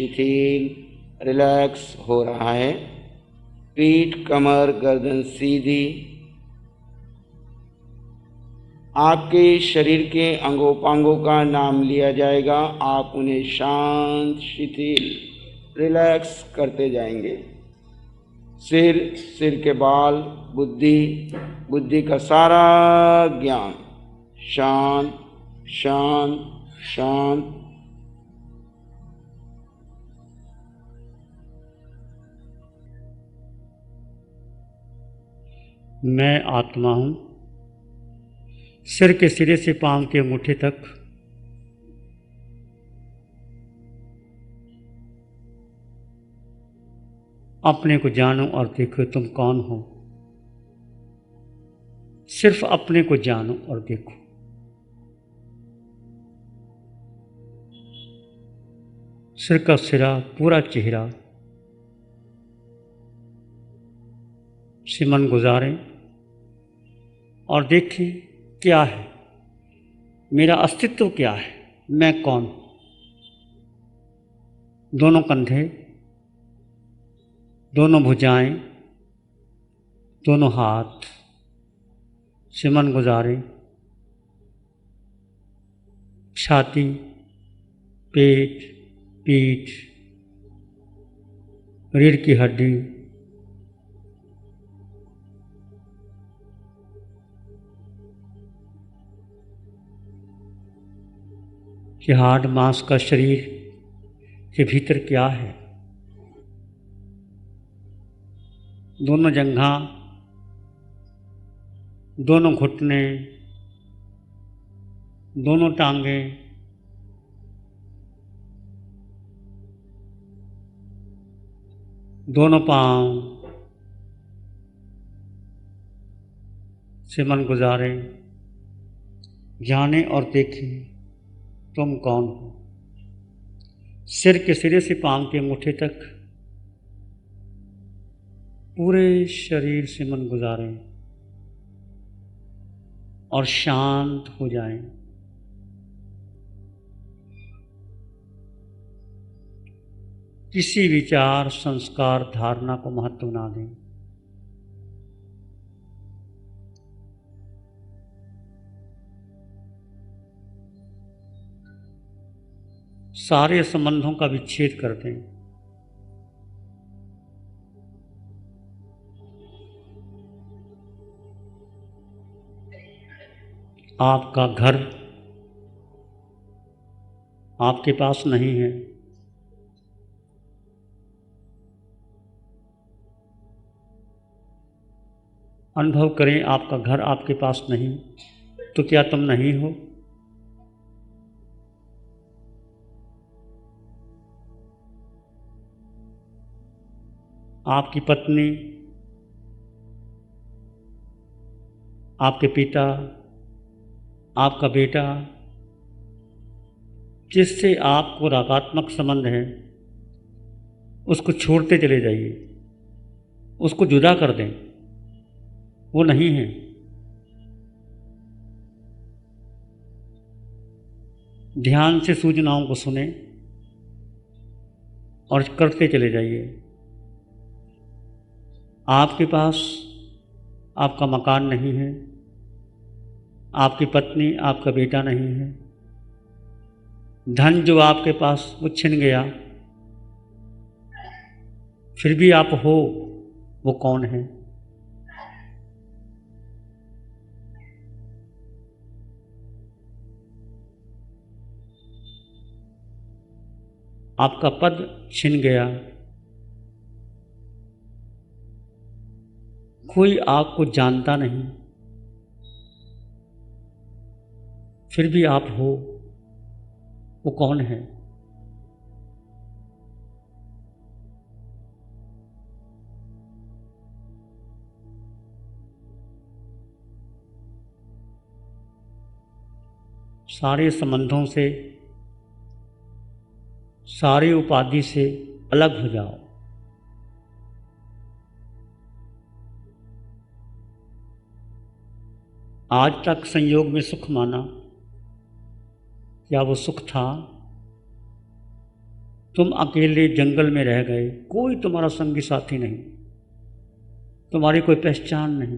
शिथिल रिलैक्स हो रहा है। पीठ, कमर, गर्दन सीधी। आपके शरीर के अंगोपांगों का नाम लिया जाएगा। आप उन्हें शांत, शिथिल, रिलैक्स करते जाएंगे। सिर, सिर के बाल, बुद्धि, बुद्धि का सारा ज्ञान शांत शांत शांत। मैं आत्मा हूं। सिर के सिरे से पांव के अंगूठे तक अपने को जानो और देखो तुम कौन हो। सिर्फ अपने को जानो और देखो। सिर का सिरा, पूरा चेहरा से मन गुजारें और देखें क्या है, मेरा अस्तित्व क्या है, मैं कौन हूं। दोनों कंधे, दोनों भुजाएं, दोनों हाथ से मन गुजारें। छाती, पेट, पीठ, रीढ़ की हड्डी, कि हाड मांस का शरीर के भीतर क्या है। दोनों जंघा, दोनों घुटने, दोनों टांगे, दोनों पांव से मन गुजारें। जाने और देखें तुम कौन हो। सिर के सिरे से पांव के अंगूठे तक पूरे शरीर से मन गुजारें और शांत हो जाएं। किसी विचार, संस्कार, धारणा को महत्व ना दें। सारे संबंधों का विच्छेद कर दें। आपका घर आपके पास नहीं है। अनुभव करें आपका घर आपके पास नहीं, तो क्या तुम नहीं हो? आपकी पत्नी, आपके पिता, आपका बेटा, जिससे आपको रागात्मक संबंध है, उसको छोड़ते चले जाइए, उसको जुदा कर दें। वो नहीं है। ध्यान से सूचनाओं को सुने और करते चले जाइए। आपके पास आपका मकान नहीं है, आपकी पत्नी, आपका बेटा नहीं है। धन जो आपके पास वो छिन गया, फिर भी आप हो, वो कौन है? आपका पद छिन गया, कोई आपको जानता नहीं, फिर भी आप हो, वो कौन है? सारे संबंधों से, सारी उपाधि से अलग हो जाओ। आज तक संयोग में सुख माना, क्या वो सुख था? तुम अकेले जंगल में रह गए, कोई तुम्हारा संगी साथी नहीं, तुम्हारी कोई पहचान नहीं,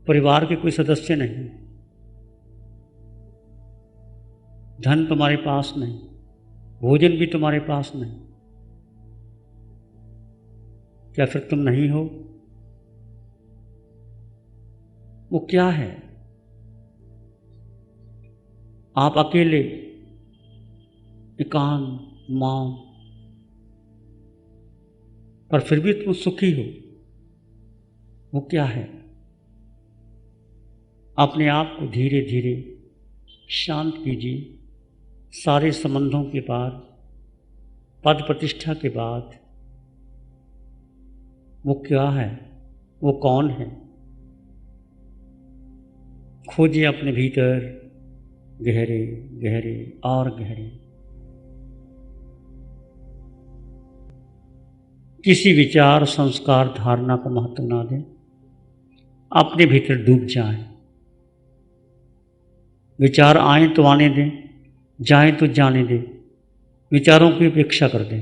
परिवार के कोई सदस्य नहीं, धन तुम्हारे पास नहीं, भोजन भी तुम्हारे पास नहीं। क्या फिर तुम नहीं हो? वो क्या है? आप अकेले, एकांत, मौन, पर फिर भी तुम सुखी हो। वो क्या है? अपने आप को धीरे धीरे शांत कीजिए। सारे संबंधों के बाद, पद प्रतिष्ठा के बाद, वो क्या है? वो कौन है? खोजिए अपने भीतर, गहरे गहरे और गहरे। किसी विचार, संस्कार, धारणा को महत्व ना दें, अपने भीतर डूब जाएं। विचार आए तो आने दें, जाएं तो जाने दें, विचारों की उपेक्षा कर दें।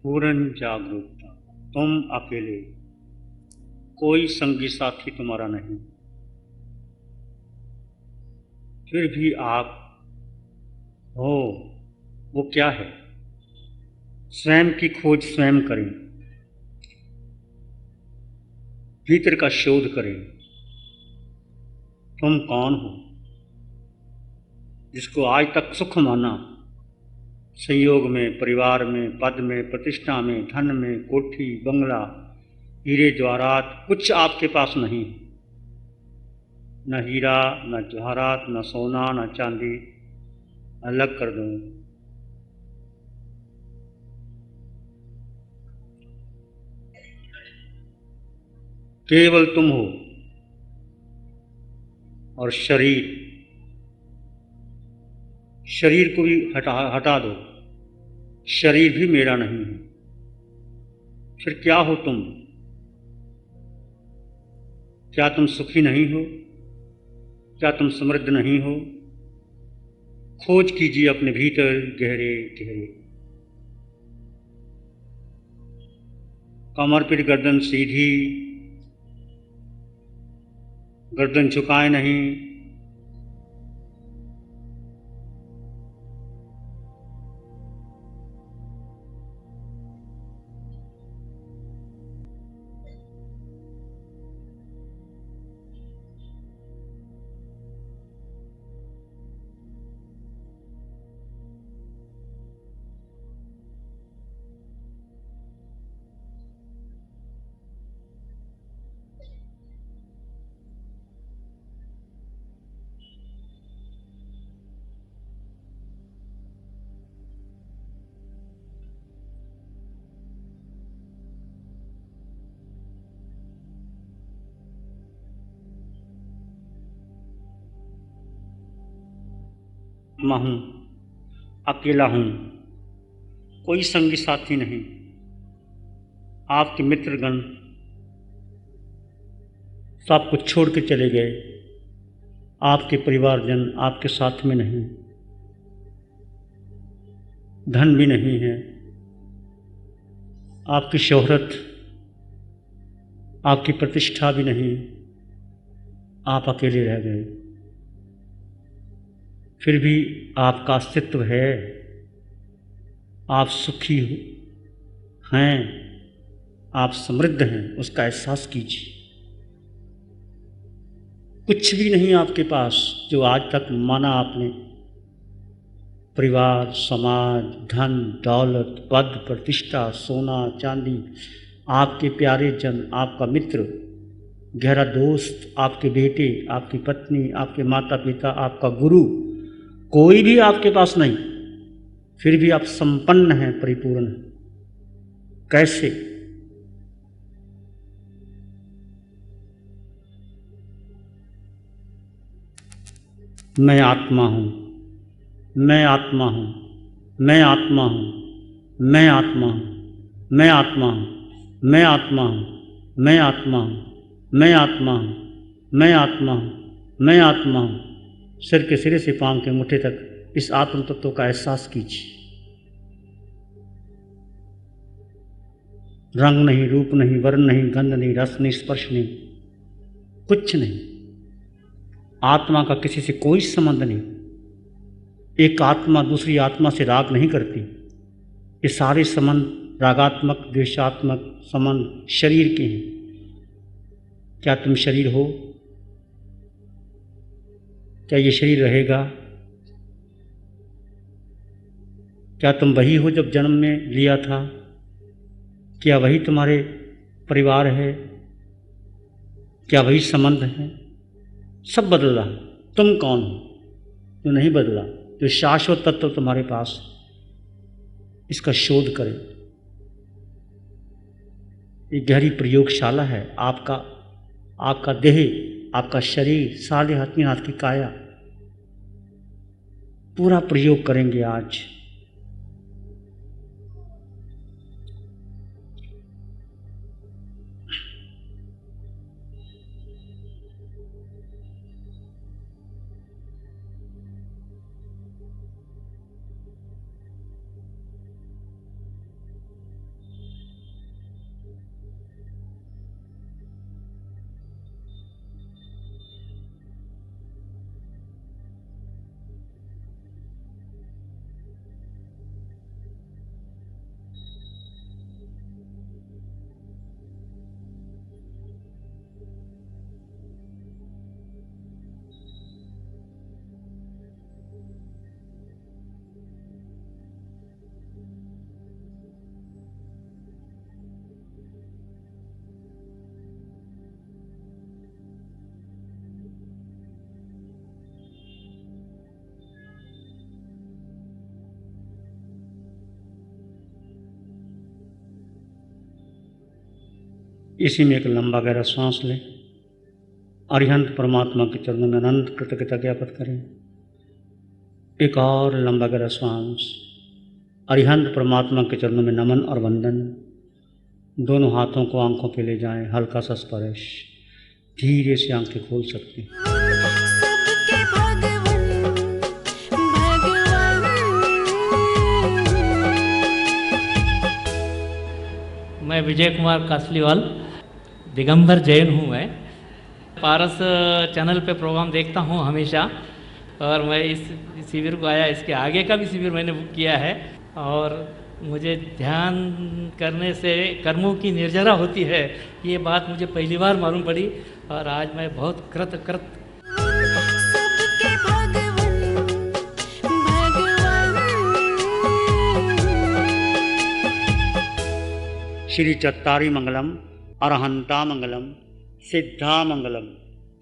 पूर्ण जागरूकता। तुम अकेले, कोई संगी साथी तुम्हारा नहीं, फिर भी आप हो। वो क्या है? स्वयं की खोज स्वयं करें, भीतर का शोध करें। तुम कौन हो? जिसको आज तक सुख माना, संयोग में, परिवार में, पद में, प्रतिष्ठा में, धन में, कोठी, बंगला, हीरे जवाहरात, कुछ आपके पास नहीं। न हीरा, न जवाहरात, न सोना, न चांदी। अलग कर दो। केवल तुम हो। और शरीर को भी हटा दो। शरीर भी मेरा नहीं है। फिर क्या हो तुम? क्या तुम सुखी नहीं हो? क्या तुम समृद्ध नहीं हो? खोज कीजिए अपने भीतर, गहरे गहरे। कमर पर गर्दन सीधी, गर्दन झुकाए नहीं। मैं हूँ, अकेला हूँ, कोई संगी साथी नहीं। आपके मित्रगण सब कुछ छोड़ के चले गए, आपके परिवारजन आपके साथ में नहीं, धन भी नहीं है, आपकी शोहरत, आपकी प्रतिष्ठा भी नहीं, आप अकेले रह गए। फिर भी आपका अस्तित्व है, आप सुखी हैं, आप समृद्ध हैं, उसका एहसास कीजिए। कुछ भी नहीं आपके पास जो आज तक माना आपने, परिवार, समाज, धन, दौलत, पद, प्रतिष्ठा, सोना, चांदी, आपके प्यारे जन, आपका मित्र, गहरा दोस्त, आपके बेटे, आपकी पत्नी, आपके माता पिता, आपका गुरु, कोई भी आपके पास नहीं, फिर भी आप संपन्न हैं, परिपूर्ण हैं। कैसे? मैं आत्मा हूँ, मैं आत्मा हूँ, मैं आत्मा हूँ, मैं आत्मा हूँ, मैं आत्मा हूँ, मैं आत्मा हूँ, मैं आत्मा हूँ, मैं आत्मा हूँ, मैं आत्मा हूँ, मैं आत्मा हूँ। सिर के सिरे से पांव के मुट्ठे तक इस आत्म तत्व का एहसास कीजिए। रंग नहीं, रूप नहीं, वर्ण नहीं, गंध नहीं, रस नहीं, स्पर्श नहीं, कुछ नहीं। आत्मा का किसी से कोई संबंध नहीं। एक आत्मा दूसरी आत्मा से राग नहीं करती। ये सारे संबंध रागात्मक, द्वेषात्मक संबंध शरीर के हैं। क्या तुम शरीर हो? क्या ये शरीर रहेगा? क्या तुम वही हो जब जन्म में लिया था? क्या वही तुम्हारे परिवार है? क्या वही संबंध है? सब बदला। तुम कौन हो जो नहीं बदला, जो शाश्वत तत्व तुम्हारे पास? इसका शोध करें। ये गहरी प्रयोगशाला है। आपका देह, आपका शरीर, सारे हाथ में हाथ की काया, पूरा प्रयोग करेंगे आज। इसी में एक लंबा गहरा सांस लें। अरिहंत परमात्मा के चरणों में अनंत कृतज्ञता ज्ञापित करें। एक और लंबा गहरा सांस। अरिहंत परमात्मा के चरणों में नमन और वंदन। दोनों हाथों को आंखों पे ले जाएं, हल्का सा स्पर्श। धीरे से आंखें खोल सकते हैं। मैं विजय कुमार कासलीवाल, दिगंबर जैन हूँ। मैं पारस चैनल पे प्रोग्राम देखता हूँ हमेशा, और मैं इस शिविर को आया। इसके आगे का भी शिविर मैंने बुक किया है, और मुझे ध्यान करने से कर्मों की निर्जरा होती है, ये बात मुझे पहली बार मालूम पड़ी, और आज मैं बहुत कृत श्री चत्तारी मंगलम, अरहंता मंगलम, सिद्धा मंगलम,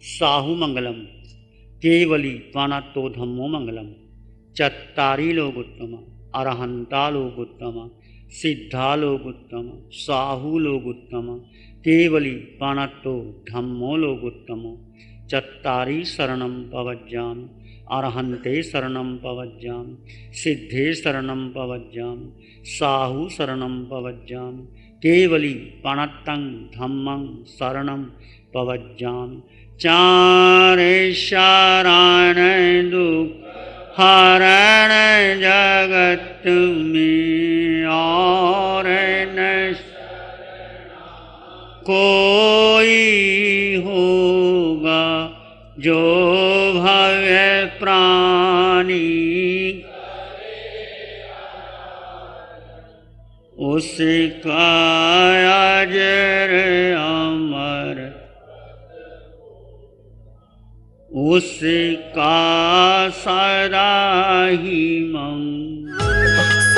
साहू मंगलम, केवली पानातो धम्मो मंगलम। चत्तारी लोग उत्तम, अरहंता लोग उत्तम, सिद्धा लोग उत्तम, साहू लोग उत्तम, केवली पानातो धम्मो लोग उत्तम। चत्तारी शरणम पवज्जामि, अरहन्ते शरणं पवज्जामि, सिद्धे शरणं पवज्जामि, साहु शरणं पवज्जामि, केवली प्रणतं धम्मं शरणं पवज्जामि। चारे शरण दुख हरण जगत में और न कोई होगा जो भव्य प्राणी, उसका अजर अमर, उसका सदा ही मंगल।